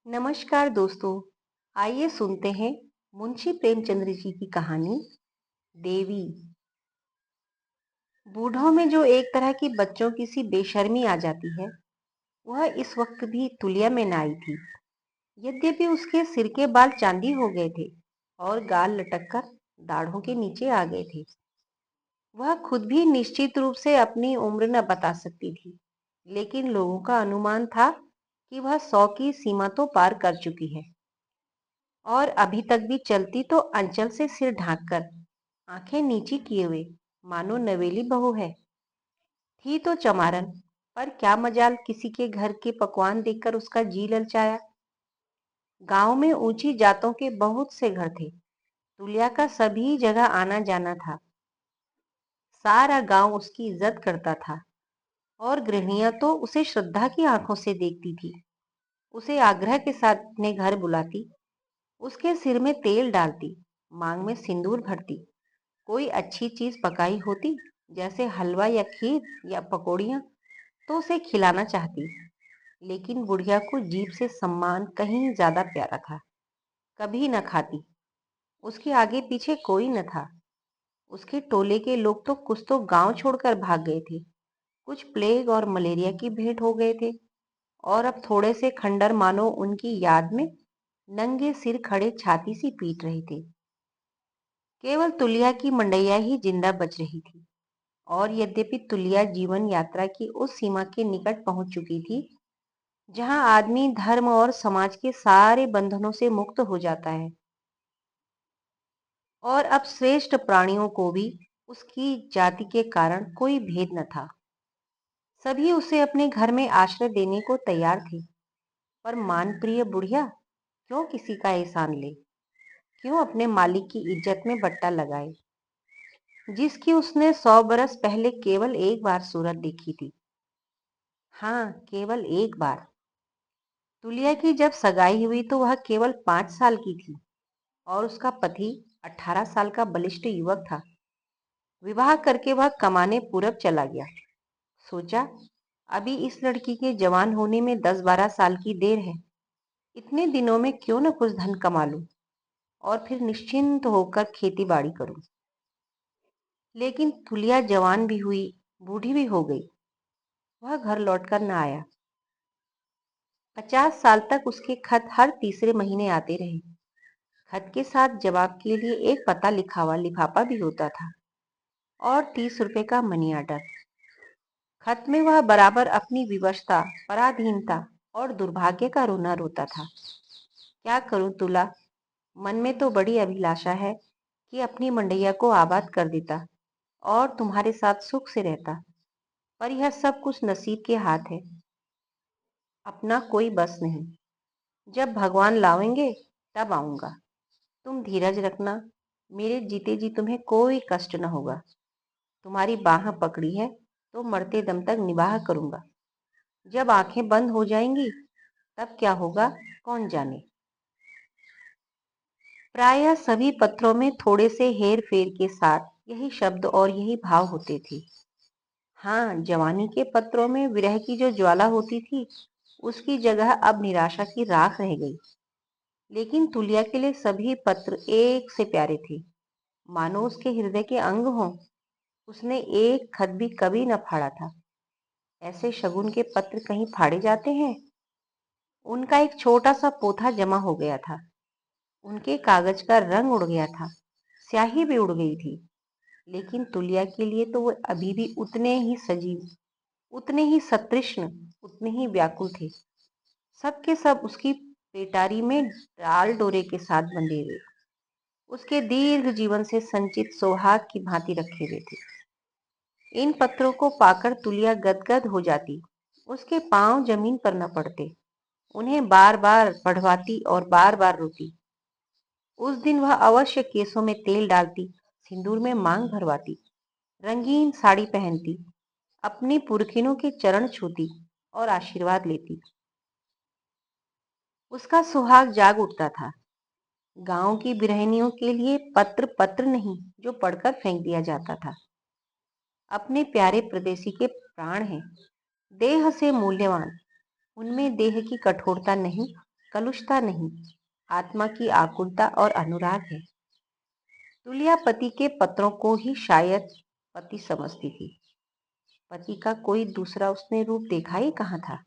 नमस्कार दोस्तों। आइए सुनते हैं मुंशी प्रेमचंद्र जी की कहानी देवी। बूढ़ों में जो एक तरह की बच्चों की सी बेशर्मी आ जाती है, वह इस वक्त भी तुलिया में न आई थी। यद्यपि उसके सिर के बाल चांदी हो गए थे और गाल लटक कर दाढ़ों के नीचे आ गए थे। वह खुद भी निश्चित रूप से अपनी उम्र न बता सकती थी, लेकिन लोगों का अनुमान था कि वह 100 की सीमा तो पार कर चुकी है और अभी तक भी चलती तो अंचल से सिर ढांककर, आंखें नीची किए हुए, मानो नवेली बहू है। थी तो चमारन, पर क्या मजाल किसी के घर के पकवान देखकर उसका जी ललचाया। गांव में ऊंची जातों के बहुत से घर थे। तुलिया का सभी जगह आना जाना था। सारा गांव उसकी इज्जत करता था और गृहिणियां तो उसे श्रद्धा की आंखों से देखती थी। उसे आग्रह के साथ अपने घर बुलाती, उसके सिर में तेल डालती, मांग में सिंदूर भरती। कोई अच्छी चीज पकाई होती, जैसे हलवा या खीर या पकौड़ियाँ, तो उसे खिलाना चाहती। लेकिन बुढ़िया को जीभ से सम्मान कहीं ज्यादा प्यारा था। कभी न खाती। उसके आगे पीछे कोई न था। उसके टोले के लोग तो कुछ तो गांव छोड़कर भाग गए थे, कुछ प्लेग और मलेरिया की भेंट हो गए थे, और अब थोड़े से खंडर मानो उनकी याद में नंगे सिर खड़े छाती सी पीट रहे थे। केवल तुलिया की मंडैया ही जिंदा बच रही थी। और यद्यपि तुलिया जीवन यात्रा की उस सीमा के निकट पहुंच चुकी थी जहां आदमी धर्म और समाज के सारे बंधनों से मुक्त हो जाता है, और अब श्रेष्ठ प्राणियों को भी उसकी जाति के कारण कोई भेद न था। सभी उसे अपने घर में आश्रय देने को तैयार थे। पर मानप्रिय बुढ़िया क्यों किसी का एहसान ले, क्यों अपने मालिक की इज्जत में बट्टा लगाए, जिसकी उसने 100 बरस पहले केवल एक बार सूरत देखी थी। हाँ, केवल एक बार। तुलिया की जब सगाई हुई तो वह केवल 5 साल की थी और उसका पति 18 साल का बलिष्ठ युवक था। विवाह करके वह कमाने पूरब चला गया। सोचा, अभी इस लड़की के जवान होने में 10-12 साल की देर है। इतने दिनों में क्यों न कुछ धन कमा लूं और फिर निश्चिंत होकर खेती बाड़ी करूं। लेकिन तुलिया जवान भी हुई, बूढ़ी भी हो गई। वह घर लौटकर न आया। 50 साल तक उसके खत हर तीसरे महीने आते रहे। खत के साथ जवाब के लिए एक पता लिखा हुआ लिफाफा भी होता था और 30 रुपए का मनी ऑर्डर। खत में वह बराबर अपनी विवशता, पराधीनता और दुर्भाग्य का रोना रोता था। क्या करूं तुला, मन में तो बड़ी अभिलाषा है कि अपनी मंडैया को आबाद कर देता और तुम्हारे साथ सुख से रहता, पर यह सब कुछ नसीब के हाथ है। अपना कोई बस नहीं। जब भगवान लावेंगे तब आऊंगा। तुम धीरज रखना, मेरे जीते जी तुम्हें कोई कष्ट न होगा। तुम्हारी बाह पकड़ी है तो मरते दम तक निबाह करूंगा। जब आंखें बंद हो जाएंगी तब क्या होगा, कौन जाने। प्रायः सभी पत्रों में थोड़े से हेर फेर के साथ यही शब्द और यही भाव होते थे। हाँ, जवानी के पत्रों में विरह की जो ज्वाला होती थी, उसकी जगह अब निराशा की राख रह गई। लेकिन तुलिया के लिए सभी पत्र एक से प्यारे थे, मानो उसके हृदय के अंग हों। उसने एक खत भी कभी न फाड़ा था। ऐसे शगुन के पत्र कहीं फाड़े जाते हैं? उनका एक छोटा सा पोथा जमा हो गया था। उनके कागज का रंग उड़ गया था, स्याही भी उड़ गई थी। लेकिन तुलिया के लिए तो वो अभी भी उतने ही सजीव, उतने ही सतृष्ण, उतने ही व्याकुल थे। सबके सब उसकी पेटारी में डाल डोरे के साथ बंधे हुए, उसके दीर्घ जीवन से संचित सौभाग्य की भांति रखे हुए थे। इन पत्रों को पाकर तुलिया गदगद हो जाती। उसके पांव जमीन पर न पड़ते। उन्हें बार बार पढ़वाती और बार बार रोती। उस दिन वह अवश्य केसों में तेल डालती, सिंदूर में मांग भरवाती, रंगीन साड़ी पहनती, अपनी पुरखिनों के चरण छूती और आशीर्वाद लेती। उसका सुहाग जाग उठता था। गांव की गृहिणियों के लिए पत्र पत्र नहीं, जो पढ़कर फेंक दिया जाता था। अपने प्यारे प्रदेशी के प्राण हैं, देह से मूल्यवान। उनमें देह की कठोरता नहीं, कलुषता नहीं, आत्मा की आकुलता और अनुराग है। तुलिया पति के पत्रों को ही शायद पति समझती थी। पति का कोई दूसरा उसने रूप देखा ही कहाँ था।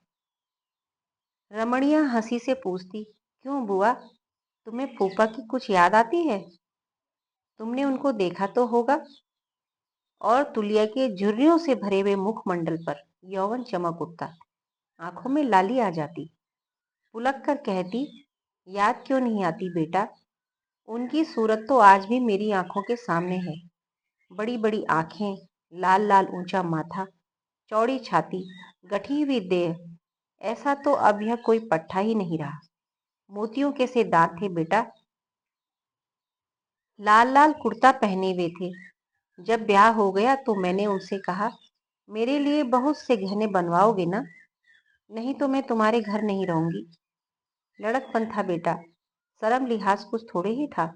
रमणिया हंसी से पूछती, क्यों बुआ, तुम्हें फूफा की कुछ याद आती है? तुमने उनको देखा तो होगा। और तुलिया के झुर्रियों से भरे हुए मुखमंडल पर यौवन चमक उठता, आंखों में लाली आ जाती। पुलक कर कहती, याद क्यों नहीं आती बेटा? उनकी सूरत तो आज भी मेरी आंखों के सामने है। बड़ी बड़ी आंखें, लाल लाल ऊंचा माथा, चौड़ी छाती, गठी हुई देह। ऐसा तो अब यह कोई पट्टा ही नहीं रहा। मोतियों के से दांत थे बेटा, लाल लाल कुर्ता पहने हुए थे। जब ब्याह हो गया तो मैंने उनसे कहा, मेरे लिए बहुत से गहने बनवाओगे ना? नहीं तो मैं तुम्हारे घर नहीं रहूंगी। लड़कपन था बेटा, शर्म लिहाज कुछ थोड़े ही था।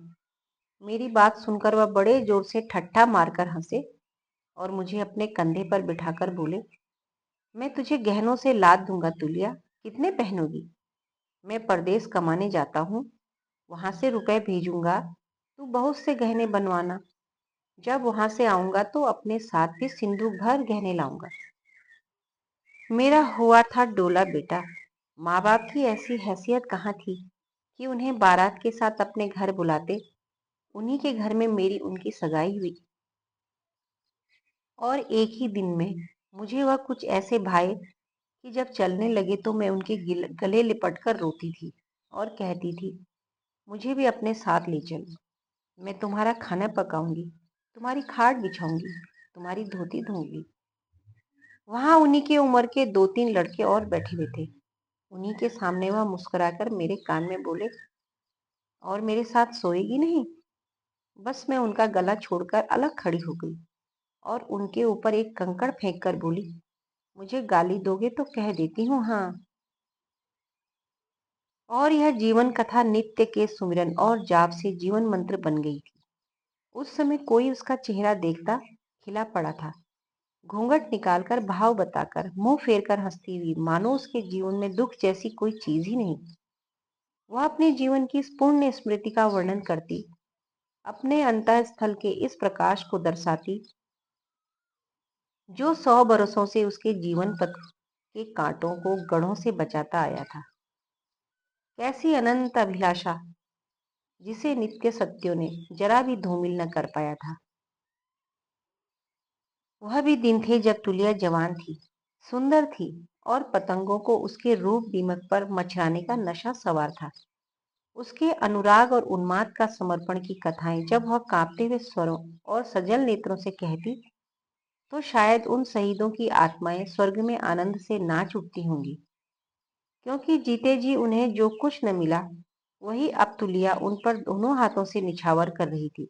मेरी बात सुनकर वह बड़े जोर से ठट्ठा मारकर हंसे और मुझे अपने कंधे पर बिठाकर बोले, मैं तुझे गहनों से लाद दूंगा तुलिया, कितने पहनोगी? मैं परदेश कमाने जाता हूँ, वहां से रुपए भेजूंगा, तू बहुत से गहने बनवाना। जब वहां से आऊंगा तो अपने साथ भी सिंदूक भर गहने लाऊंगा। मेरा हुआ था डोला बेटा। माँ बाप की ऐसी हैसियत कहाँ थी कि उन्हें बारात के साथ अपने घर बुलाते। उन्हीं के घर में मेरी उनकी सगाई हुई और एक ही दिन में मुझे वह कुछ ऐसे भाए कि जब चलने लगे तो मैं उनके गले लिपट कर रोती थी और कहती थी, मुझे भी अपने साथ ले चलो। मैं तुम्हारा खाना पकाऊंगी, तुम्हारी खाट बिछाऊंगी, तुम्हारी धोती धोऊंगी। वहां उन्हीं के उम्र के दो तीन लड़के और बैठे हुए थे। उन्हीं के सामने वह मुस्कुराकर मेरे कान में बोले, और मेरे साथ सोएगी नहीं? बस मैं उनका गला छोड़कर अलग खड़ी हो गई और उनके ऊपर एक कंकड़ फेंक कर बोली, मुझे गाली दोगे तो कह देती हूँ हाँ। और यह जीवन कथा नित्य के सुमिरन और जाप से जीवन मंत्र बन गई थी। उस समय कोई उसका चेहरा देखता, खिला पड़ा था। घूंघट निकालकर, भाव बताकर, मुंह फेर कर हंसती हुई, मानो उसके जीवन में दुख जैसी कोई चीज ही नहीं। वह अपने जीवन की इस पुण्य स्मृति का वर्णन करती, अपने अंतःस्थल के इस प्रकाश को दर्शाती जो 100 बरसों से उसके जीवन पथ के कांटों को गढ़ों से बचाता आया था। कैसी अनंत अभिलाषा, जिसे नित्य सत्यों ने जरा भी धूमिल न कर पाया था। वह भी दिन थे जब तुलिया जवान थी, सुंदर थी और पतंगों को उसके रूप दीमक पर मचराने का नशा सवार था। उसके अनुराग और उन्माद का समर्पण की कथाएं जब वह कांपते हुए स्वरों और सजल नेत्रों से कहती, तो शायद उन शहीदों की आत्माएं स्वर्ग में आनंद से नाच उठती होंगी, क्योंकि जीते जी उन्हें जो कुछ न मिला वही अब तुलिया उन पर दोनों हाथों से निछावर कर रही थी।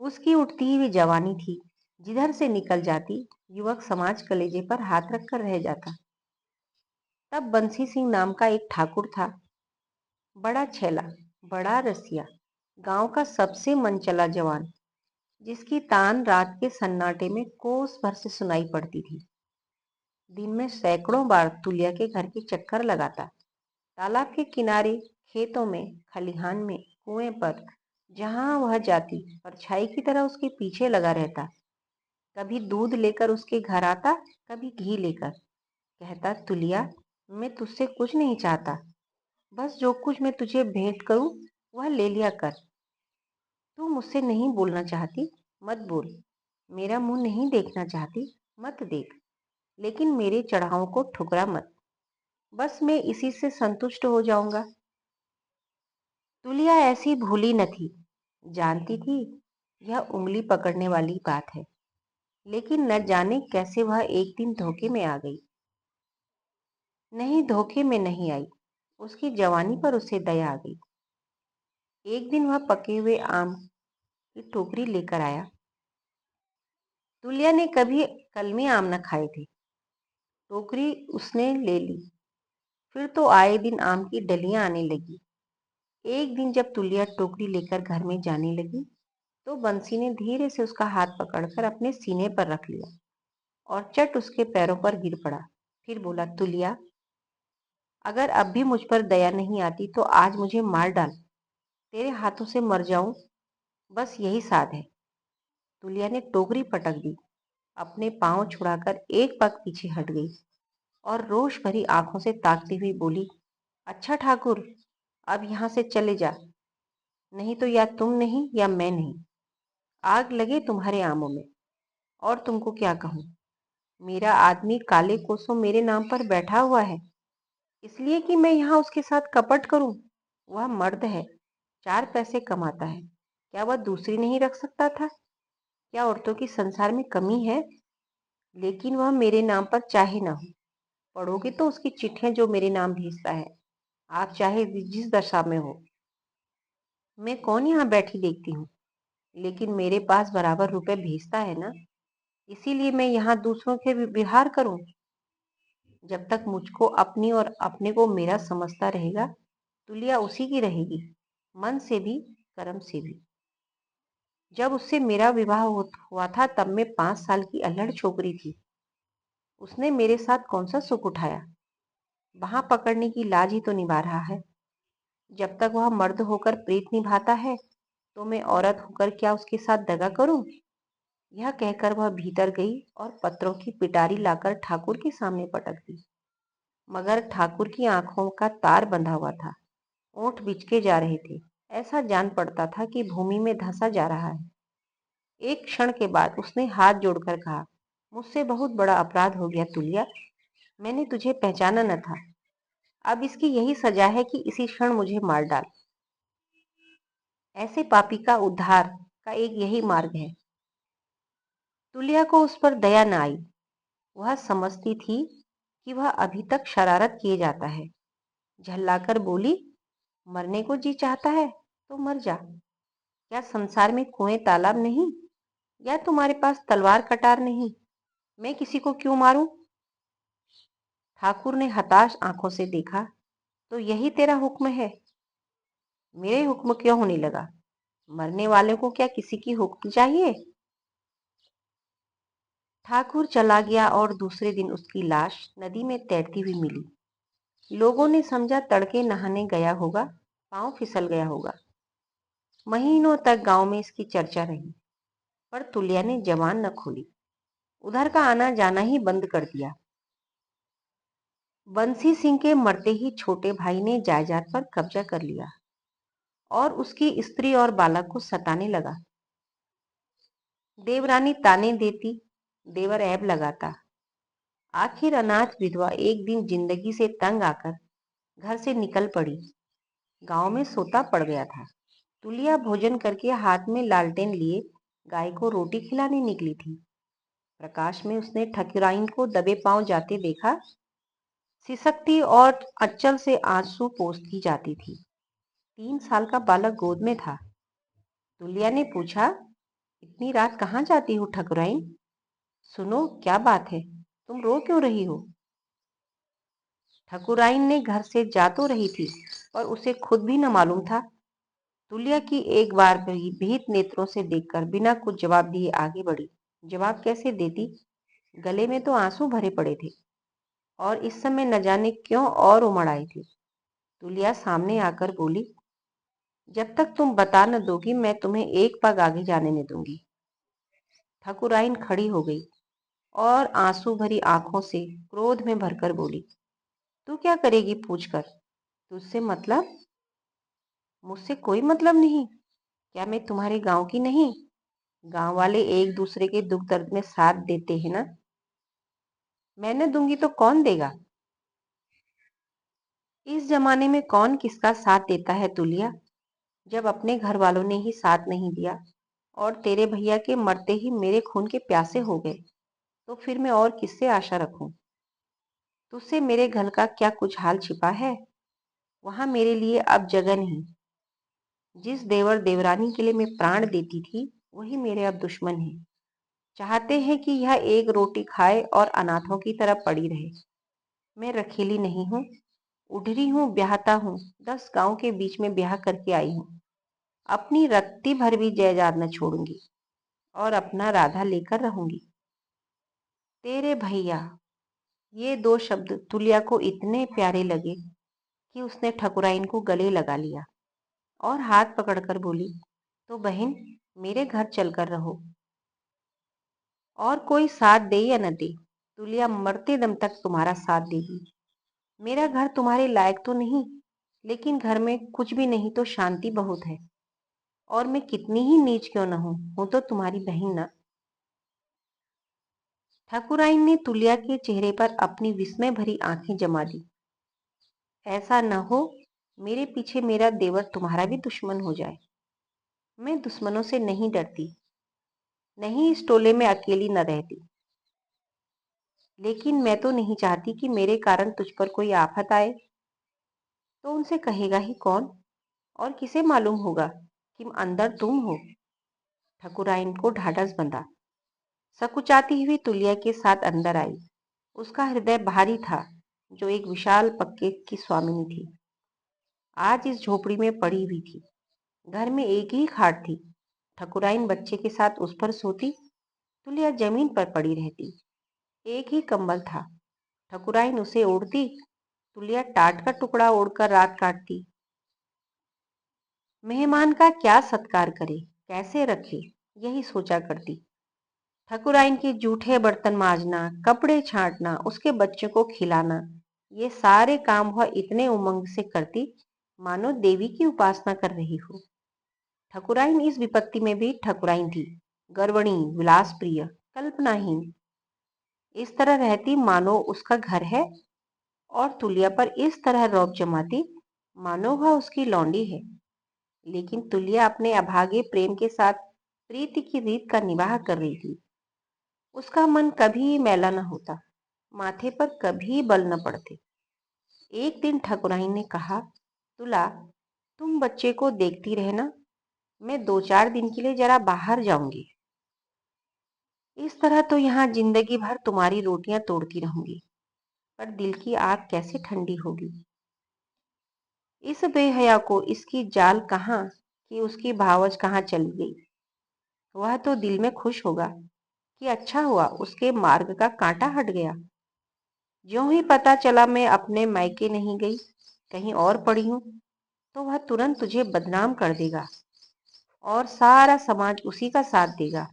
उसकी उठती हुई जवानी थी, जिधर से निकल जाती युवक समाज कलेजे पर हाथ रखकर रह जाता। तब बंसी सिंह नाम का एक ठाकुर था, बड़ा छैला, बड़ा रसिया, गांव का सबसे मनचला जवान, जिसकी तान रात के सन्नाटे में कोस भर से सुनाई पड़ती थी। दिन में सैकड़ों बार तुलिया के घर के चक्कर लगाता, तालाब के किनारे, खेतों में, खलिहान में, कुएं पर, जहां वह जाती परछाई की तरह उसके पीछे लगा रहता। कभी दूध लेकर उसके घर आता, कभी घी लेकर। कहता, तुलिया, मैं तुझसे कुछ नहीं चाहता, बस जो कुछ मैं तुझे भेंट करूं वह ले लिया कर। तू मुझसे नहीं बोलना चाहती, मत बोल। मेरा मुंह नहीं देखना चाहती, मत देख। लेकिन मेरे चढ़ावों को ठुकरा मत, बस मैं इसी से संतुष्ट हो जाऊंगा। तुलिया ऐसी भूली न थी, जानती थी यह उंगली पकड़ने वाली बात है, लेकिन न जाने कैसे वह एक दिन धोखे में आ गई। नहीं, धोखे में नहीं आई, उसकी जवानी पर उसे दया आ गई। एक दिन वह पके हुए आम की टोकरी लेकर आया। तुलिया ने कभी कलमी आम न खाए थे। टोकरी उसने ले ली, फिर तो आए दिन आम की डलियां आने लगी। एक दिन जब तुलिया टोकरी लेकर घर में जाने लगी तो बंसी ने धीरे से उसका हाथ पकड़कर अपने सीने पर रख लिया और चट उसके पैरों पर गिर पड़ा। फिर बोला, तुलिया, अगर अब भी मुझ पर दया नहीं आती तो आज मुझे मार डाल, तेरे हाथों से मर जाऊं, बस यही साध है। तुलिया ने टोकरी पटक दी, अपने पांव छुड़ाकर एक पग पीछे हट गई और रोष भरी आंखों से ताकती हुई बोली, अच्छा ठाकुर, अब यहाँ से चले जा, नहीं तो या तुम नहीं या मैं नहीं, आग लगे तुम्हारे आमों में। और तुमको क्या कहूँ, मेरा आदमी काले कोसों मेरे नाम पर बैठा हुआ है, इसलिए कि मैं यहाँ उसके साथ कपट करूं। वह मर्द है, 4 पैसे कमाता है, क्या वह दूसरी नहीं रख सकता था? क्या औरतों की संसार में कमी है? लेकिन वह मेरे नाम पर चाहे ना हो, पढ़ोगे तो उसकी चिट्ठियां जो मेरे नाम भेजता है, आप चाहे जिस दशा में हो। मैं कौन यहाँ बैठी देखती हूँ, लेकिन मेरे पास बराबर रुपए भेजता है ना, इसीलिए मैं यहाँ दूसरों के व्यवहार करूं। जब तक मुझको अपनी और अपने को मेरा समझता रहेगा, तुलिया उसी की रहेगी, मन से भी कर्म से भी। जब उससे मेरा विवाह हुआ था तब मैं 5 साल की अल्हड़ छोकरी थी। उसने मेरे साथ कौन सा सुख उठाया, वहां पकड़ने की लाज ही तो निभा रहा है। जब तक वह मर्द होकर प्रीत निभाता है तो मैं औरत होकर क्या उसके साथ दगा करूं? यह कहकर वह भीतर गई और पत्रों की पिटारी लाकर ठाकुर के सामने पटक दी। मगर ठाकुर की आंखों का तार बंधा हुआ था, ओंठ बिचके जा रहे थे, ऐसा जान पड़ता था कि भूमि में धंसा जा रहा है। एक क्षण के बाद उसने हाथ जोड़कर कहा, मुझसे बहुत बड़ा अपराध हो गया तुलिया, मैंने तुझे पहचाना न था। अब इसकी यही सजा है कि इसी क्षण मुझे मार डाल। ऐसे पापी का उद्धार का एक यही मार्ग है। तुलिया को उस पर दया न आई। वह समझती थी कि वह अभी तक शरारत किए जाता है। झल्लाकर बोली, मरने को जी चाहता है तो मर जा। क्या संसार में कुएं तालाब नहीं, या तुम्हारे पास तलवार कटार नहीं? मैं किसी को क्यों मारूं? ठाकुर ने हताश आंखों से देखा, तो यही तेरा हुक्म है? मेरे हुक्म क्यों होने लगा? मरने वाले को क्या किसी की हुक्म चाहिए? ठाकुर चला गया और दूसरे दिन उसकी लाश नदी में तैरती हुई मिली। लोगों ने समझा तड़के नहाने गया होगा, पांव फिसल गया होगा। महीनों तक गांव में इसकी चर्चा रही, पर तुलिया ने जबान न खोली, उधर का आना जाना ही बंद कर दिया। बंसी सिंह के मरते ही छोटे भाई ने जायदाद पर कब्जा कर लिया और उसकी स्त्री और बालक को सताने लगा। देवरानी ताने देती, देवर ऐब लगाता। आखिर अनाथ विधवा एक दिन जिंदगी से तंग आकर घर से निकल पड़ी। गांव में सोता पड़ गया था। तुलिया भोजन करके हाथ में लालटेन लिए गाय को रोटी खिलाने निकली थी। प्रकाश में उसने ठकुराइन को दबे पांव जाते देखा। सिसकती और अंचल से आंसू पोंछती जाती थी। 3 साल का बालक गोद में था। तुलिया ने पूछा, इतनी रात कहाँ जाती हो ठकुराइन? सुनो, क्या बात है, तुम रो क्यों रही हो? ठकुराइन ने घर से जा तो रही थी, पर उसे खुद भी न मालूम था। तुलिया की एक बार भी भीत नेत्रों से देखकर बिना कुछ जवाब दिए आगे बढ़ी। जवाब कैसे देती? गले में तो आंसू भरे पड़े थे और इस समय न जाने क्यों और उमड़ आए थे। तुलिया सामने आकर बोली, जब तक तुम बता न दोगी मैं तुम्हें एक पग आगे जाने न दूंगी। ठाकुराइन खड़ी हो गई और आंसू भरी आंखों से क्रोध में भरकर बोली, तू क्या करेगी पूछकर? तुझसे मतलब? मुझसे कोई मतलब नहीं। क्या मैं तुम्हारे गांव की नहीं? गांव वाले एक दूसरे के दुख दर्द में साथ देते हैं ना। मैं न दूंगी तो कौन देगा? इस जमाने में कौन किसका साथ देता है तुलिया? जब अपने घर वालों ने ही साथ नहीं दिया और तेरे भैया के मरते ही मेरे खून के प्यासे हो गए, तो फिर मैं और किससे आशा रखूं? तुझसे मेरे घर का क्या कुछ हाल छिपा है? वहां मेरे लिए अब जगह नहीं। जिस देवर देवरानी के लिए मैं प्राण देती थी, वही मेरे अब दुश्मन है। चाहते हैं कि यह एक रोटी खाए और अनाथों की तरह पड़ी रहे। मैं रखेली नहीं हूँ, उडरी हूँ, ब्याहता हूँ, 10 गांव के बीच में ब्याह करके आई हूँ। अपनी रत्ती भर भी जायदाद न छोड़ूंगी और अपना राधा लेकर रहूंगी। तेरे भैया, ये 2 शब्द तुलिया को इतने प्यारे लगे कि उसने ठकुराइन को गले लगा लिया और हाथ पकड़कर बोली, तो बहन, मेरे घर चलकर रहो, और कोई साथ दे या न दे, तुलिया मरते दम तक तुम्हारा साथ देगी। मेरा घर तुम्हारे लायक तो नहीं, लेकिन घर में कुछ भी नहीं तो शांति बहुत है, और मैं कितनी ही नीच क्यों न हूं तो तुम्हारी बहन न। ठाकुराइन ने तुलिया के चेहरे पर अपनी विस्मय भरी आंखें जमा दी। ऐसा न हो मेरे पीछे मेरा देवर तुम्हारा भी दुश्मन हो जाए। मैं दुश्मनों से नहीं डरती, नहीं इस टोले में अकेली न रहती, लेकिन मैं तो नहीं चाहती कि मेरे कारण तुझ पर कोई आफत आए। तो उनसे कहेगा ही कौन, और किसे मालूम होगा कि अंदर तुम हो। ठकुराइन को ढाढ़स बंधा। सकुचाती हुई तुलिया के साथ अंदर आई। उसका हृदय भारी था, जो एक विशाल पक्के की स्वामिनी थी। आज इस झोपड़ी में पड़ी हुई थी। घर में एक ही खाट थी। ठकुराइन बच्चे के साथ उस पर सोती, तुलिया जमीन पर पड़ी रहती। एक ही कंबल था। ठकुराइन उसे ओढ़ती, तुलिया टाट का टुकड़ा ओढ़कर रात काटती। मेहमान का क्या सत्कार करे, कैसे रखे, यही सोचा करती। ठकुराइन के जूठे बर्तन मांजना, कपड़े छांटना, उसके बच्चों को खिलाना, ये सारे काम वह इतने उमंग से करती मानो देवी की उपासना कर रही हो। ठकुराइन इस विपत्ति में भी ठकुराइन थी, गर्वणी, विलास प्रिय, कल्पनाहीन। इस तरह रहती मानो उसका घर है, और तुलिया पर इस तरह रौब जमाती मानो वह उसकी लौंडी है। लेकिन तुलिया अपने अभागे प्रेम के साथ प्रीति की रीत का निवाह कर रही थी। उसका मन कभी मैला न होता, माथे पर कभी बल न पड़ते। एक दिन ठकुराइन ने कहा, तुला, तुम बच्चे को देखती रहना, मैं 2-4 दिन के लिए जरा बाहर जाऊंगी। इस तरह तो यहाँ जिंदगी भर तुम्हारी रोटियां तोड़ती रहूंगी, पर दिल की आग कैसे ठंडी होगी। इस बेहया को इसकी जाल कहाँ कि उसकी भावज कहाँ चली गई। वह तो दिल में खुश होगा कि अच्छा हुआ उसके मार्ग का कांटा हट गया। ज्यों ही पता चला मैं अपने मायके नहीं गई, कहीं और पड़ी हूं, तो वह तुरंत तुझे बदनाम कर देगा, और सारा समाज उसी का साथ देगा।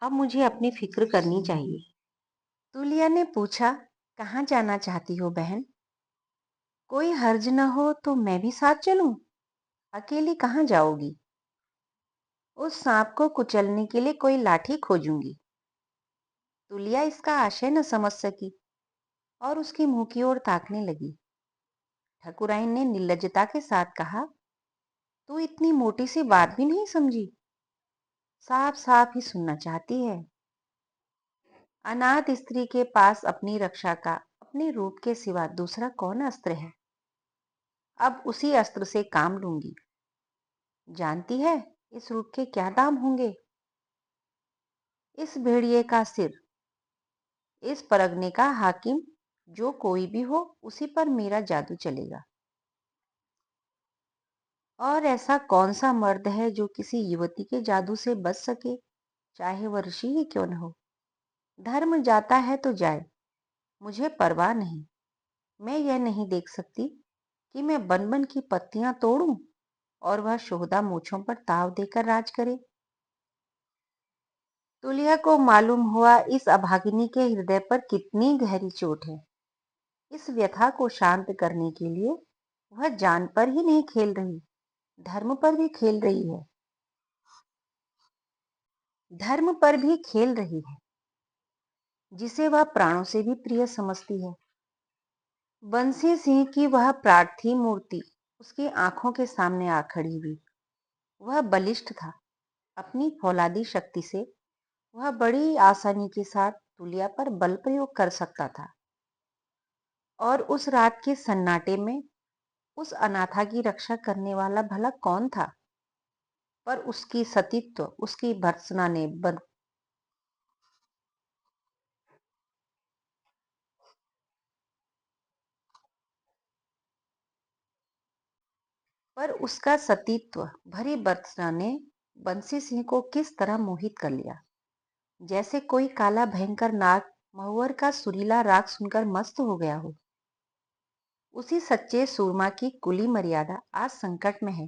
अब मुझे अपनी फिक्र करनी चाहिए। तुलिया ने पूछा, कहाँ जाना चाहती हो बहन? कोई हर्ज न हो तो मैं भी साथ चलूं? अकेली कहाँ जाओगी? उस सांप को कुचलने के लिए कोई लाठी खोजूंगी। तुलिया इसका आशय न समझ सकी और उसके मुंह की ओर ताकने लगी। ठकुराइन ने निर्लजता के साथ कहा, तू इतनी मोटी सी बात भी नहीं समझी, साफ साफ ही सुनना चाहती है। अनाथ स्त्री के पास अपनी रक्षा का अपने रूप के सिवा दूसरा कौन अस्त्र है? अब उसी अस्त्र से काम लूंगी। जानती है इस रूप के क्या दाम होंगे? इस भेड़िए का सिर, इस परगने का हाकिम, जो कोई भी हो, उसी पर मेरा जादू चलेगा। और ऐसा कौन सा मर्द है जो किसी युवती के जादू से बच सके, चाहे वह ऋषि ही क्यों न हो। धर्म जाता है तो जाए, मुझे परवाह नहीं। मैं यह नहीं देख सकती कि मैं बन बन की पत्तियां तोड़ूं और वह शोहदा मूछों पर ताव देकर राज करे। तुलिया को मालूम हुआ इस अभागिनी के हृदय पर कितनी गहरी चोट है। इस व्यथा को शांत करने के लिए वह जान पर ही नहीं खेल रही, धर्म पर भी खेल रही है। धर्म पर भी खेल रही है, जिसे वह प्राणों से भी प्रिय समझती है। बंसी सिंह की वह प्रार्थी मूर्ति उसकी आंखों के सामने आ खड़ी हुई। वह बलिष्ठ था। अपनी फौलादी शक्ति से वह बड़ी आसानी के साथ तुलिया पर बल प्रयोग कर सकता था। और उस रात के सन्नाटे में उस अनाथा की रक्षा करने वाला भला कौन था? पर उसकी सतीत्व, उसकी भर्त्सना ने पर उसका सतीत्व भरी भर्त्सना ने बंसी सिंह को किस तरह मोहित कर लिया, जैसे कोई काला भयंकर नाग महुवर का सुरीला राग सुनकर मस्त हो गया हो। उसी सच्चे सूरमा की कुली मर्यादा आज संकट में है।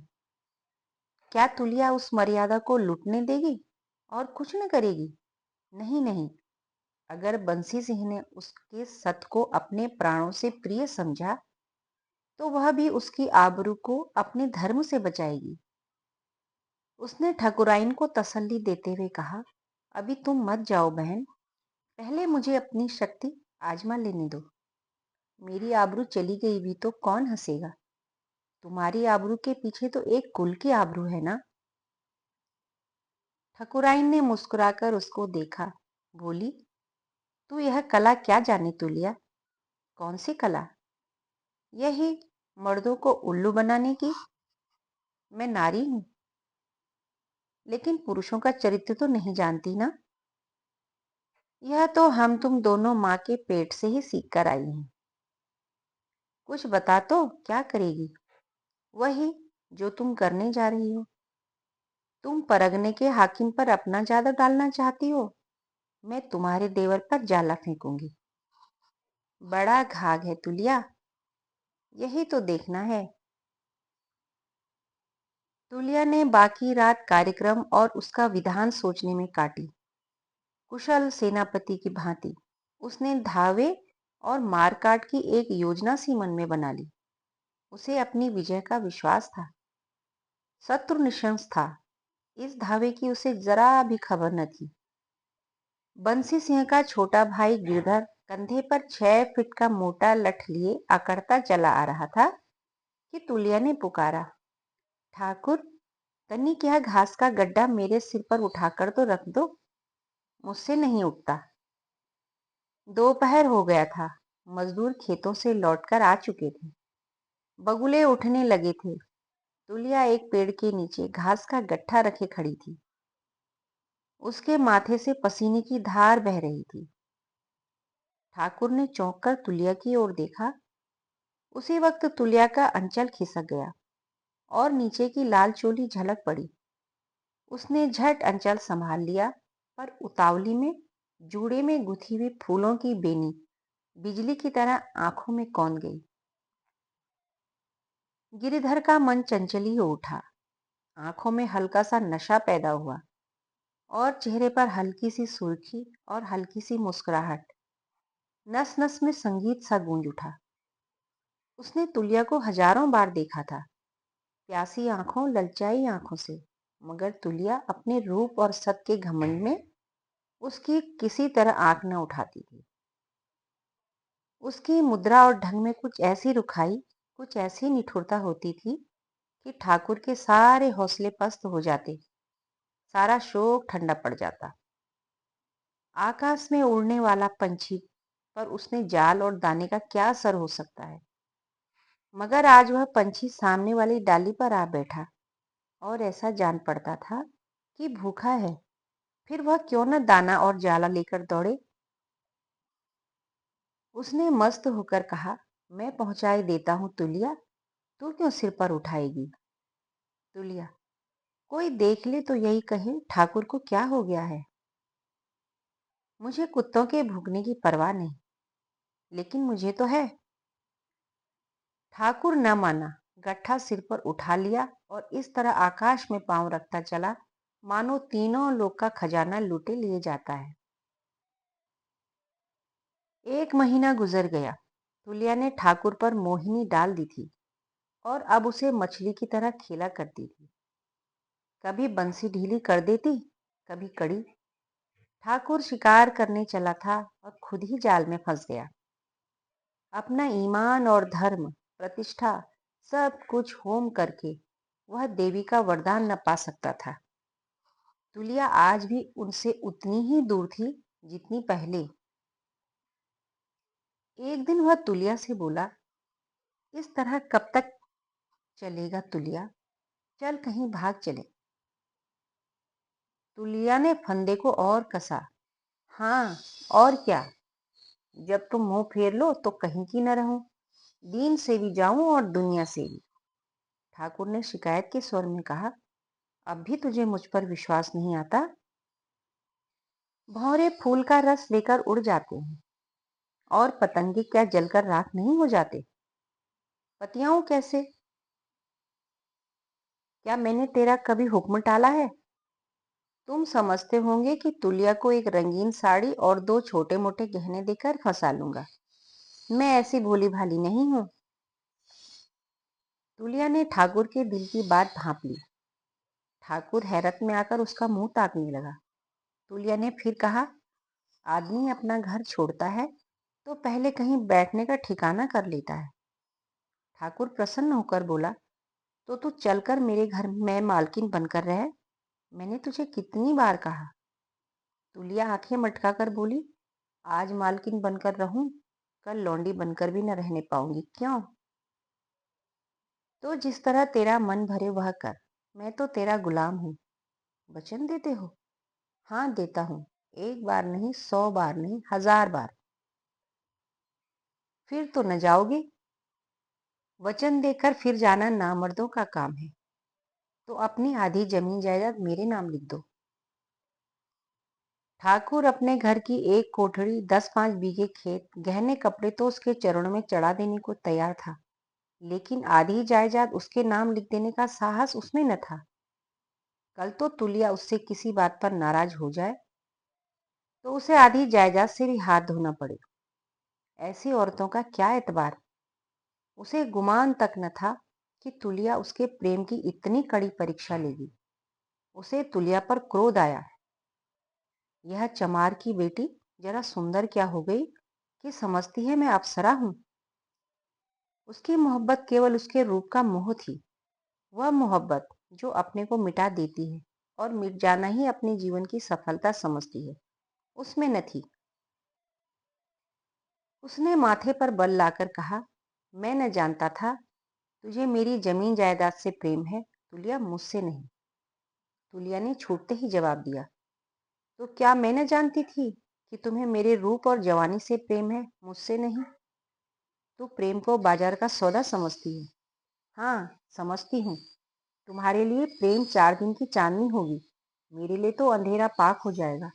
क्या तुलिया उस मर्यादा को लूटने देगी और कुछ न करेगी? नहीं नहीं। अगर बंसी सिंह ने उसके सत को अपने प्राणों से प्रिय समझा तो वह भी उसकी आबरू को अपने धर्म से बचाएगी। उसने ठकुराइन को तसल्ली देते हुए कहा, अभी तुम मत जाओ बहन, पहले मुझे अपनी शक्ति आजमा लेने दो। मेरी आबरू चली गई भी तो कौन हंसेगा? तुम्हारी आबरू के पीछे तो एक कुल की आबरू है ना। ठकुराइन ने मुस्कुराकर उसको देखा, बोली, तू यह कला क्या जाने तुलिया? कौन सी कला? यही मर्दों को उल्लू बनाने की। मैं नारी हूं, लेकिन पुरुषों का चरित्र तो नहीं जानती ना। यह तो हम तुम दोनों माँ के पेट से ही सीख कर आई हैं। कुछ बता तो, क्या करेगी? वही जो तुम करने जा रही हो। तुम परगने के हाकिम पर अपना जादू डालना चाहती हो। मैं तुम्हारे देवर पर जाला फेंकूंगी। बड़ा घाघ है तुलिया, यही तो देखना है। तुलिया ने बाकी रात कार्यक्रम और उसका विधान सोचने में काटी। कुशल सेनापति की भांति उसने धावे और मारकाट की एक योजना सी मन में बना ली। उसे अपनी विजय का विश्वास था। शत्रु निशंस था, इस धावे की उसे जरा भी खबर न थी। बंसी सिंह का छोटा भाई गिरधर कंधे पर 6 फीट का मोटा लठ लिए अकड़ता चला आ रहा था कि तुलिया ने पुकारा, ठाकुर, तनिक यह घास का गड्ढा मेरे सिर पर उठाकर तो रख दो, मुझसे नहीं उठता। दोपहर हो गया था। मजदूर खेतों से लौटकर आ चुके थे। बगुले उठने लगे थे। तुलिया एक पेड़ के नीचे घास का गट्ठा रखे खड़ी थी। उसके माथे से पसीने की धार बह रही थी। ठाकुर ने चौंक कर तुलिया की ओर देखा। उसी वक्त तुलिया का अंचल खिसक गया और नीचे की लाल चोली झलक पड़ी। उसने झट अंचल संभाल लिया, पर उतावली में जूड़े में गुथी हुई फूलों की बेनी बिजली की तरह आंखों में कौंध गई। गिरिधर का मन चंचली हो उठा। आंखों में हल्का सा नशा पैदा हुआ और चेहरे पर हल्की सी सुर्खी और हल्की सी मुस्कुराहट। नस नस में संगीत सा गूंज उठा। उसने तुलिया को हजारों बार देखा था, प्यासी आंखों, ललचाई आंखों से, मगर तुलिया अपने रूप और सत के घमंड में उसकी किसी तरह आंख न उठाती थी। उसकी मुद्रा और ढंग में कुछ ऐसी रुखाई, कुछ ऐसी निठुरता होती थी कि ठाकुर के सारे हौसले पस्त हो जाते, सारा शोक ठंडा पड़ जाता। आकाश में उड़ने वाला पंछी पर उसने जाल और दाने का क्या असर हो सकता है? मगर आज वह पंछी सामने वाली डाली पर आ बैठा और ऐसा जान पड़ता था कि भूखा है, फिर वह क्यों न दाना और जाला लेकर दौड़े। उसने मस्त होकर कहा, मैं पहुंचाई देता हूं तुलिया, तू क्यों सिर पर उठाएगी? तुलिया, कोई देख ले तो यही कहे, ठाकुर को क्या हो गया है? मुझे कुत्तों के भूखने की परवाह नहीं, लेकिन मुझे तो है। ठाकुर न माना, गट्ठा सिर पर उठा लिया और इस तरह आकाश में पांव रखता चला मानो तीनों लोक का खजाना लूटे लिए जाता है। 1 महीना गुजर गया। तुलिया ने ठाकुर पर मोहिनी डाल दी थी और अब उसे मछली की तरह खेला करती थी। कभी बंसी ढीली कर देती, कभी कड़ी। ठाकुर शिकार करने चला था और खुद ही जाल में फंस गया। अपना ईमान और धर्म, प्रतिष्ठा, सब कुछ होम करके वह देवी का वरदान न पा सकता था। तुलिया आज भी उनसे उतनी ही दूर थी जितनी पहले। एक दिन वह तुलिया से बोला, इस तरह कब तक चलेगा तुलिया? चल कहीं भाग चले। तुलिया ने फंदे को और कसा। हाँ, और क्या? जब तुम मुंह फेर लो तो कहीं की न रहूं, दीन से भी जाऊं और दुनिया से भी। ठाकुर ने शिकायत के स्वर में कहा, अब भी तुझे मुझ पर विश्वास नहीं आता? भौरे फूल का रस लेकर उड़ जाते हैं और पतंगे क्या जलकर राख नहीं हो जाते? पतियाऊं कैसे? क्या मैंने तेरा कभी हुक्म टाला है? तुम समझते होंगे कि तुलिया को एक रंगीन साड़ी और 2 छोटे मोटे गहने देकर फंसा लूंगा। मैं ऐसी भोली भाली नहीं हूँ। तुलिया ने ठाकुर के दिल की बात भांप ली। ठाकुर हैरत में आकर उसका मुंह ताकने लगा। तुलिया ने फिर कहा, आदमी अपना घर छोड़ता है तो पहले कहीं बैठने का ठिकाना कर लेता है। ठाकुर प्रसन्न होकर बोला, तो तू चलकर मेरे घर में मालकिन बनकर रह। मैंने तुझे कितनी बार कहा। तुलिया आंखें मटका कर बोली, आज मालकिन बनकर रहूं, कल लौंडी बनकर भी न रहने पाऊंगी। क्यों? तो जिस तरह तेरा मन भरे वह कर। मैं तो तेरा गुलाम हूँ। वचन देते हो? हाँ देता हूँ। 1 बार नहीं, 100 बार नहीं, 1000 बार। फिर तो न जाओगे? वचन देकर फिर जाना नामर्दों का काम है। तो अपनी आधी जमीन जायदाद मेरे नाम लिख दो। ठाकुर अपने घर की एक कोठड़ी, 10-5 बीघे खेत, गहने कपड़े तो उसके चरणों में चढ़ा देने को तैयार था, लेकिन आधी जायदाद उसके नाम लिख देने का साहस उसमें न था। कल तो तुलिया उससे किसी बात पर नाराज हो जाए तो उसे आधी जायदाद से भी हाथ धोना पड़े। ऐसी औरतों का क्या एतबार। उसे गुमान तक न था कि तुलिया उसके प्रेम की इतनी कड़ी परीक्षा लेगी। उसे तुलिया पर क्रोध आया। यह चमार की बेटी जरा सुंदर क्या हो गई कि समझती है मैं अप्सरा हूं। उसकी मोहब्बत केवल उसके रूप का मोह थी। वह मोहब्बत जो अपने को मिटा देती है और मिट जाना ही अपने जीवन की सफलता समझती है, उसमें न थी। उसने माथे पर बल लाकर कहा, मैं न जानता था तुझे मेरी जमीन जायदाद से प्रेम है, तुलिया, मुझसे नहीं। तुलिया ने छूटते ही जवाब दिया, तो क्या मैं न जानती थी कि तुम्हें मेरे रूप और जवानी से प्रेम है, मुझसे नहीं? तू प्रेम को बाजार का सौदा समझती है। हाँ, समझती हूँ। तुम्हारे लिए प्रेम 4 दिन की चांदनी होगी, मेरे लिए तो अंधेरा पाक हो जाएगा।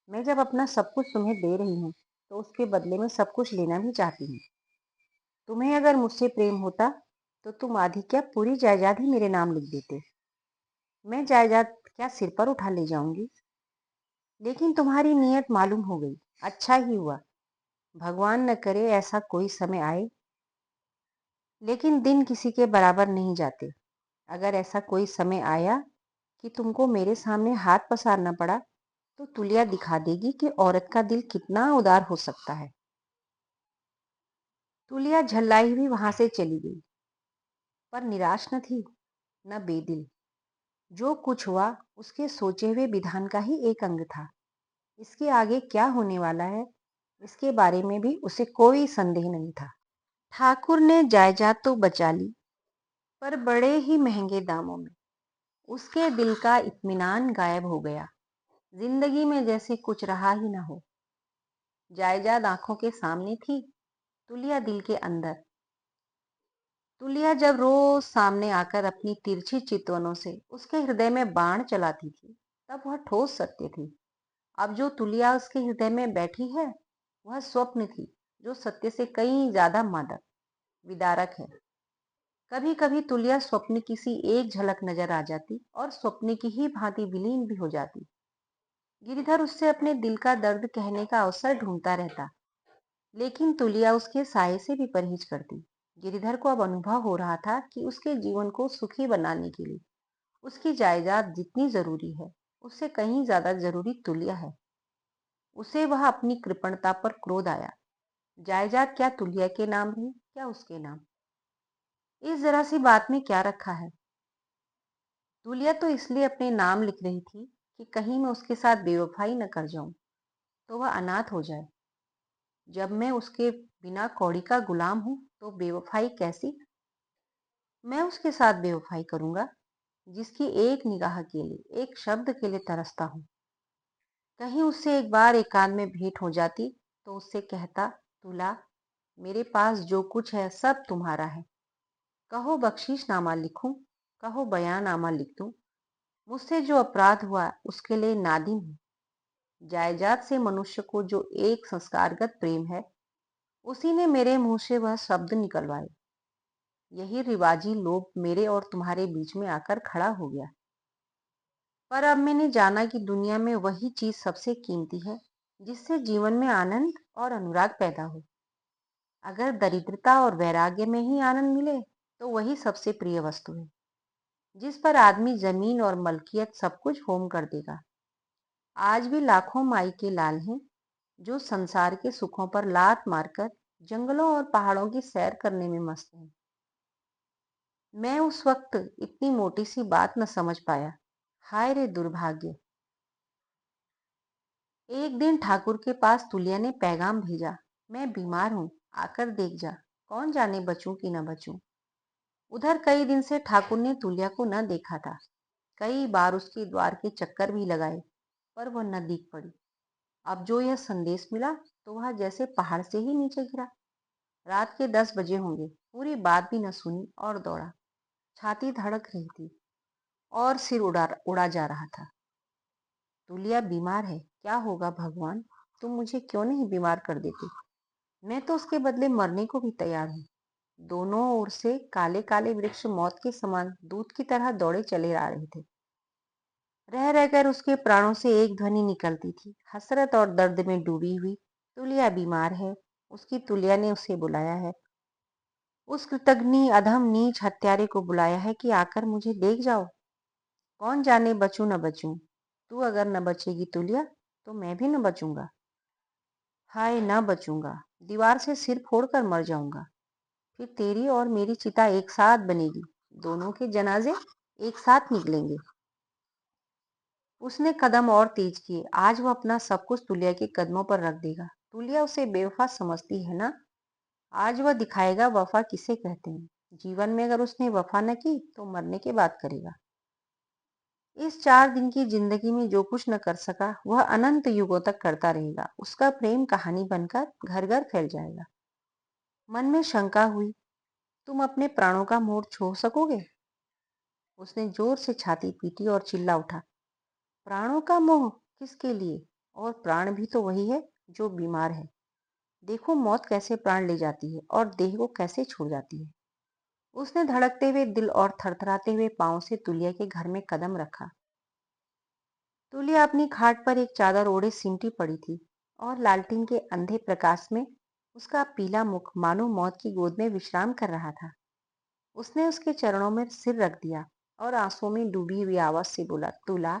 मैं जब अपना सब कुछ तुम्हें दे रही हूँ तो उसके बदले में सब कुछ लेना भी चाहती हूँ। तुम्हें अगर मुझसे प्रेम होता तो तुम आधी क्या पूरी जायदाद ही मेरे नाम लिख देते। मैं जायदाद क्या सिर पर उठा ले जाऊंगी? लेकिन तुम्हारी नीयत मालूम हो गई। अच्छा ही हुआ। भगवान न करे ऐसा कोई समय आए, लेकिन दिन किसी के बराबर नहीं जाते। अगर ऐसा कोई समय आया कि तुमको मेरे सामने हाथ पसारना पड़ा तो तुलिया दिखा देगी कि औरत का दिल कितना उदार हो सकता है। तुलिया झल्लाई हुई वहां से चली गई, पर निराश न थी, न बेदिल। जो कुछ हुआ उसके सोचे हुए विधान का ही एक अंग था। इसके आगे क्या होने वाला है, इसके बारे में भी उसे कोई संदेह नहीं था। ठाकुर ने जायदाद तो बचा ली, पर बड़े ही महंगे दामों में। उसके दिल का इत्मीनान गायब हो गया। जिंदगी में जैसे कुछ रहा ही ना हो। जायदाद आंखों के सामने थी, तुलिया दिल के अंदर। तुलिया जब रोज सामने आकर अपनी तिरछी चितवनों से उसके हृदय में बाण चलाती थी, तब वह ठोस सत्य थी। अब जो तुलिया उसके हृदय में बैठी है, वह स्वप्न थी जो सत्य से कहीं ज्यादा मादक, विदारक है। कभी कभी तुलिया स्वप्न किसी एक झलक नजर आ जाती और स्वप्न की ही भांति विलीन भी हो जाती। गिरिधर उससे अपने दिल का दर्द कहने का अवसर ढूंढता रहता, लेकिन तुलिया उसके साये से भी परहेज करती। गिरिधर को अब अनुभव हो रहा था कि उसके जीवन को सुखी बनाने के लिए उसकी जायदाद जितनी जरूरी है, उससे कहीं ज्यादा जरूरी तुलिया है। उसे वह अपनी कृपणता पर क्रोध आया। जायदाद क्या तुलिया के नाम रही, क्या उसके नाम? इस जरा सी बात में क्या रखा है? तुलिया तो इसलिए अपने नाम लिख रही थी कि कहीं मैं उसके साथ बेवफाई न कर जाऊं, तो वह अनाथ हो जाए। जब मैं उसके बिना कौड़ी का गुलाम हूं तो बेवफाई कैसी? मैं उसके साथ बेवफाई करूंगा जिसकी एक निगाह के लिए, एक शब्द के लिए तरसता हूं। कहीं उससे एक बार एकांत में भेंट हो जाती तो उससे कहता, तुला, मेरे पास जो कुछ है सब तुम्हारा है। कहो बख्शीशनामा लिखूं, कहो बयाननामा लिख दूं। मुझसे जो अपराध हुआ उसके लिए नादिम हूं। जायदाद से मनुष्य को जो एक संस्कारगत प्रेम है, उसी ने मेरे मुंह से वह शब्द निकलवाए। यही रिवाजी लोभ मेरे और तुम्हारे बीच में आकर खड़ा हो गया। पर अब मैंने जाना कि दुनिया में वही चीज सबसे कीमती है जिससे जीवन में आनंद और अनुराग पैदा हो। अगर दरिद्रता और वैराग्य में ही आनंद मिले तो वही सबसे प्रिय वस्तु है जिस पर आदमी जमीन और मलकियत सब कुछ होम कर देगा। आज भी लाखों माई के लाल हैं जो संसार के सुखों पर लात मारकर जंगलों और पहाड़ों की सैर करने में मस्त हैं। मैं उस वक्त इतनी मोटी सी बात न समझ पाया। हाय रे दुर्भाग्य। एक दिन ठाकुर के पास तुलिया ने पैगाम भेजा, मैं बीमार हूँ, आकर देख जा। कौन जाने बचूं कि न बचूं। उधर कई दिन से ठाकुर ने तुलिया को न देखा था। कई बार उसके द्वार के चक्कर भी लगाए पर वह न दिख पड़ी। अब जो यह संदेश मिला तो वह जैसे पहाड़ से ही नीचे गिरा। रात के 10 बजे होंगे। पूरी बात भी न सुनी और दौड़ा। छाती धड़क रही थी और सिर उड़ा उड़ा जा रहा था। तुलिया बीमार है, क्या होगा भगवान। तुम मुझे क्यों नहीं बीमार कर देते। मैं तो उसके बदले मरने को भी तैयार हूँ। दोनों ओर से काले काले वृक्ष मौत के समान दूत की तरह दौड़े चले आ रहे थे। रह रहकर उसके प्राणों से एक ध्वनि निकलती थी, हसरत और दर्द में डूबी हुई। तुलिया बीमार है। उसकी तुलिया ने उसे बुलाया है। उस कृतघ्नि अधम नीच हत्यारे को बुलाया है कि आकर मुझे देख जाओ। कौन जाने बचूं न बचूं। तू अगर न बचेगी तुलिया तो मैं भी न बचूंगा। हाय न बचूंगा। दीवार से सिर फोड़कर मर जाऊंगा। फिर तेरी और मेरी चिता एक साथ बनेगी। दोनों के जनाजे एक साथ निकलेंगे। उसने कदम और तेज किए। आज वह अपना सब कुछ तुलिया के कदमों पर रख देगा। तुलिया उसे बेवफा समझती है ना। आज वह दिखाएगा वफा किसे कहते हैं। जीवन में अगर उसने वफा न की तो मरने के बाद करेगा। इस 4 दिन की जिंदगी में जो कुछ न कर सका वह अनंत युगों तक करता रहेगा। उसका प्रेम कहानी बनकर घर घर फैल जाएगा। मन में शंका हुई, तुम अपने प्राणों का मोह छोड़ सकोगे। उसने जोर से छाती पीटी और चिल्ला उठा, प्राणों का मोह किसके लिए। और प्राण भी तो वही है जो बीमार है। देखो मौत कैसे प्राण ले जाती है और देह को कैसे छोड़ जाती है। उसने धड़कते हुए दिल और थरथराते हुए पांव से तुलिया के घर में कदम रखा। तुलिया अपनी खाट पर एक चादर ओढ़े सिमटी पड़ी थी और लालटेन के अंधे प्रकाश में उसका पीला मुख मानो मौत की गोद में विश्राम कर रहा था। उसने उसके चरणों में सिर रख दिया और आंसुओं में डूबी हुई आवाज से बोला, तुला,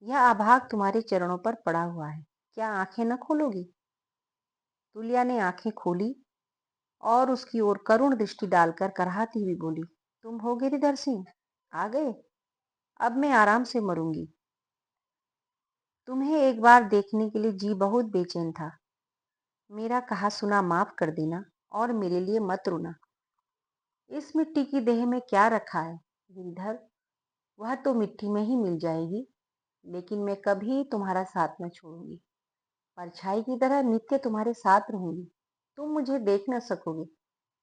यह अभाग तुम्हारे चरणों पर पड़ा हुआ है, क्या आंखें न खोलोगी। तुलिया ने आंखें खोली और उसकी ओर करुण दृष्टि डालकर कराहती हुई बोली, तुम हो गिरिधर सिंह, आ गए। अब मैं आराम से मरूंगी। तुम्हें एक बार देखने के लिए जी बहुत बेचैन था। मेरा कहा सुना माफ कर देना और मेरे लिए मत रोना। इस मिट्टी की देह में क्या रखा है गिरिधर, वह तो मिट्टी में ही मिल जाएगी। लेकिन मैं कभी तुम्हारा साथ न छोड़ूंगी। परछाई की तरह नित्य तुम्हारे साथ रहूंगी। तुम मुझे देख न सकोगे,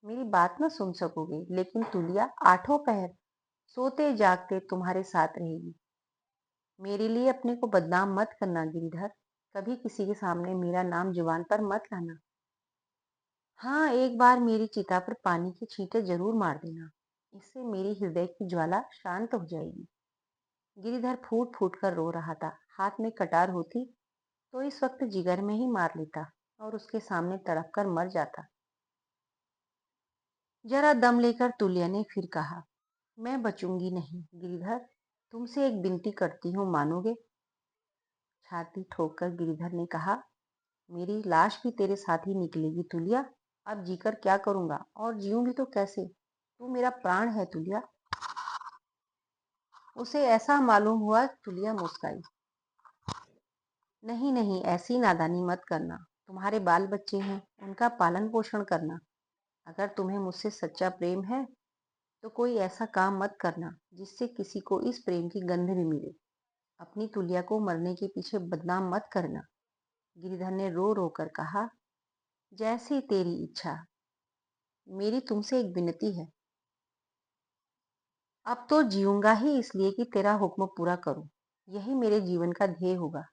मेरी बात न सुन सकोगे, लेकिन तुलिया आठों पहर सोते जागते तुम्हारे साथ रहेगी। मेरे लिए अपने को बदनाम मत करना गिरिधर। कभी किसी के सामने मेरा नाम जुबान पर मत लाना। हाँ, एक बार मेरी चिता पर पानी के छींटे जरूर मार देना। इससे मेरी हृदय की ज्वाला शांत हो जाएगी। गिरिधर फूट फूट कर रो रहा था। हाथ में कटार होती तो इस वक्त जिगर में ही मार लेता और उसके सामने तड़प कर मर जाता। जरा दम लेकर तुलिया ने फिर कहा, मैं बचूंगी नहीं गिरिधर। तुमसे एक विनती करती हूँ, मानोगे। छाती ठोककर गिरिधर ने कहा, मेरी लाश भी तेरे साथ ही निकलेगी तुलिया। अब जीकर क्या करूंगा और जीऊंगी तो कैसे। तू मेरा प्राण है तुलिया। उसे ऐसा मालूम हुआ। तुलिया मुस्काई, नहीं नहीं, ऐसी नादानी मत करना। तुम्हारे बाल बच्चे हैं, उनका पालन पोषण करना। अगर तुम्हें मुझसे सच्चा प्रेम है तो कोई ऐसा काम मत करना जिससे किसी को इस प्रेम की गंध भी मिले। अपनी तुलिया को मरने के पीछे बदनाम मत करना। गिरिधर ने रो रो कर कहा, जैसी तेरी इच्छा। मेरी तुमसे एक विनती है। अब तो जीऊंगा ही इसलिए कि तेरा हुक्म पूरा करूं। यही मेरे जीवन का ध्येय होगा।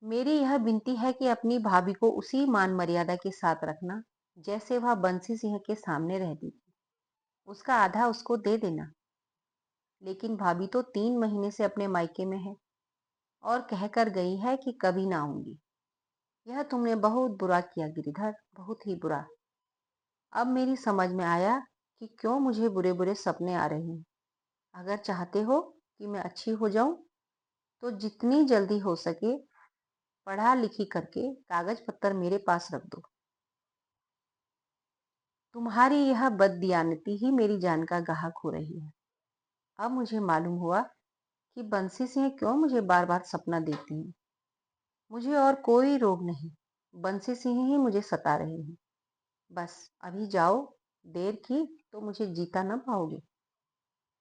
मेरी यह विनती है कि अपनी भाभी को उसी मान मर्यादा के साथ रखना जैसे वह बंसी सिंह के सामने रहती थी। उसका आधा उसको दे देना। लेकिन भाभी तो 3 महीने से अपने मायके में है और कहकर गई है कि कभी ना आऊंगी। यह तुमने बहुत बुरा किया गिरिधर, बहुत ही बुरा। अब मेरी समझ में आया कि क्यों मुझे बुरे बुरे सपने आ रहे हैं। अगर चाहते हो कि मैं अच्छी हो जाऊं तो जितनी जल्दी हो सके पढ़ा लिखी करके कागज पत्तर मेरे पास रख दो। तुम्हारी यह बददियानती ही मेरी जान का गाहक हो रही है। अब मुझे मालूम हुआ कि बंसी सिंह क्यों मुझे बार बार सपना देती हैं। मुझे और कोई रोग नहीं, बंसी सिंह ही मुझे सता रहे हैं। बस अभी जाओ, देर की तो मुझे जीता न पाओगे।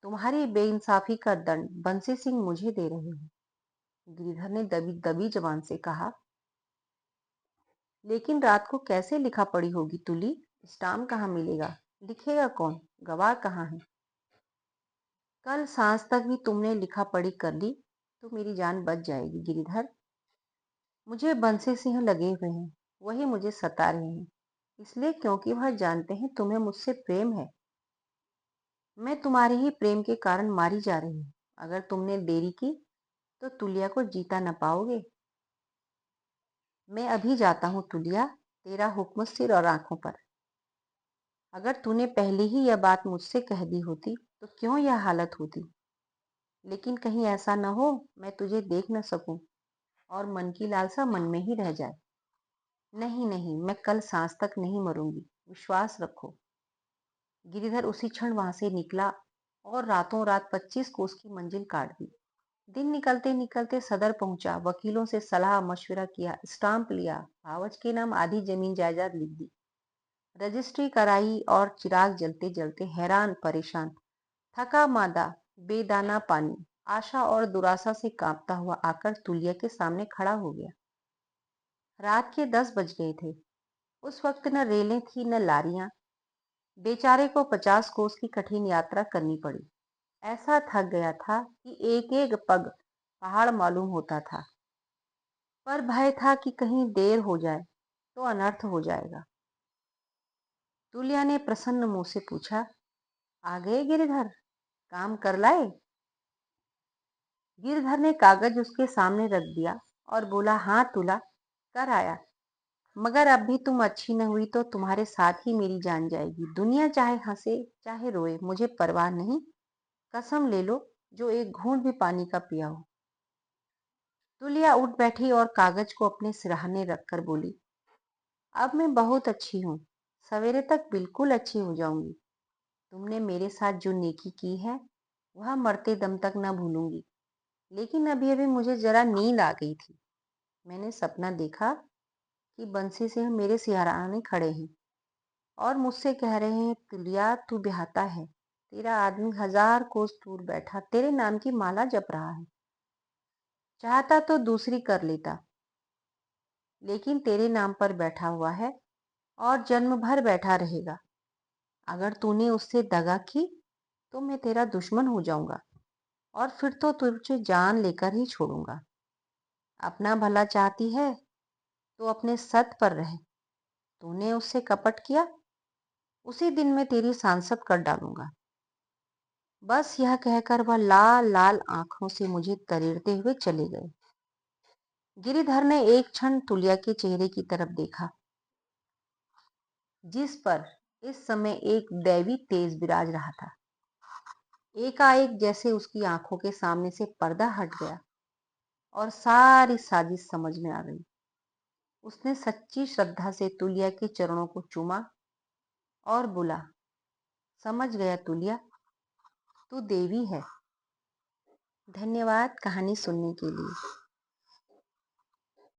तुम्हारी बेइंसाफी का दंड बंसी सिंह मुझे दे रहे हैं। गिरिधर ने दबी दबी जबान से कहा। लेकिन रात को कैसे लिखा पड़ी होगी तुली? स्टाम्प कहाँ मिलेगा? लिखेगा कौन? गवाह कहाँ है? कल सांझ तक भी तुमने लिखा पढ़ी कर ली तो मेरी जान बच जाएगी गिरिधर। मुझे बंसी सिंह लगे हुए हैं, वही मुझे सता रहे हैं, इसलिए क्योंकि वह जानते हैं तुम्हें मुझसे प्रेम है। मैं तुम्हारे ही प्रेम के कारण मारी जा रही हूँ। अगर तुमने देरी की तो तुलिया को जीता न पाओगे। मैं अभी जाता हूँ तुलिया, तेरा हुक्म सिर और आंखों पर। अगर तूने पहले ही यह बात मुझसे कह दी होती तो क्यों यह हालत होती। लेकिन कहीं ऐसा न हो मैं तुझे देख न सकूं और मन की लालसा मन में ही रह जाए। नहीं नहीं, मैं कल सांझ तक नहीं मरूंगी, विश्वास रखो। गिरिधर उसी क्षण वहां से निकला और रातों रात 25 कोस की मंजिल काट दी। दिन निकलते निकलते सदर पहुंचा, वकीलों से सलाह मशविरा किया, स्टाम्प लिया, भावच के नाम आधी जमीन जायदाद लिख दी, रजिस्ट्री कराई और चिराग जलते जलते हैरान परेशान, थका मादा, बेदाना पानी, आशा और दुराशा से कांपता हुआ आकर तुलिया के सामने खड़ा हो गया। रात के 10 बज गए थे। उस वक्त न रेलें थी न लारियां। बेचारे को 50 कोस की कठिन यात्रा करनी पड़ी। ऐसा थक गया था कि एक एक पग पहाड़ मालूम होता था। पर भय था कि कहीं देर हो जाए तो अनर्थ हो जाएगा। तुलिया ने प्रसन्न मुंह से पूछा, आ गए गिरधर, काम कर लाए? गिरधर ने कागज उसके सामने रख दिया और बोला, हाँ तुला, कर आया। मगर अब भी तुम अच्छी न हुई तो तुम्हारे साथ ही मेरी जान जाएगी। दुनिया चाहे हंसे चाहे रोए, मुझे परवाह नहीं। कसम ले लो जो एक घूंट भी पानी का पिया हो। तुलिया उठ बैठी और कागज को अपने सिरहाने रखकर बोली, अब मैं बहुत अच्छी हूँ, सवेरे तक बिल्कुल अच्छी हो जाऊंगी। तुमने मेरे साथ जो नेकी की है वह मरते दम तक न भूलूंगी। लेकिन अभी अभी मुझे जरा नींद आ गई थी। मैंने सपना देखा कि बंसी सिंह मेरे सिरहाने खड़े हैं और मुझसे कह रहे हैं, तुलिया तू ब्याहता है, तेरा आदमी 1000 कोस दूर बैठा तेरे नाम की माला जप रहा है। चाहता तो दूसरी कर लेता, लेकिन तेरे नाम पर बैठा हुआ है और जन्म भर बैठा रहेगा। अगर तूने उससे दगा की तो मैं तेरा दुश्मन हो जाऊंगा और फिर तो तुझे जान लेकर ही छोड़ूंगा। अपना भला चाहती है तो अपने सत पर रहे। तूने उससे कपट किया, उसी दिन मैं तेरी सांसत कर डालूंगा। बस यह कहकर वह लाल लाल आंखों से मुझे तरेड़ते हुए चले गए। गिरिधर ने एक क्षण तुलिया के चेहरे की तरफ देखा, जिस पर इस समय एक दैवी तेज विराज रहा था। एकाएक जैसे उसकी आंखों के सामने से पर्दा हट गया और सारी साजिश समझ में आ गई। उसने सच्ची श्रद्धा से तुलिया के चरणों को चूमा और बोला, समझ गया तुलिया, तू देवी है। धन्यवाद कहानी सुनने के लिए।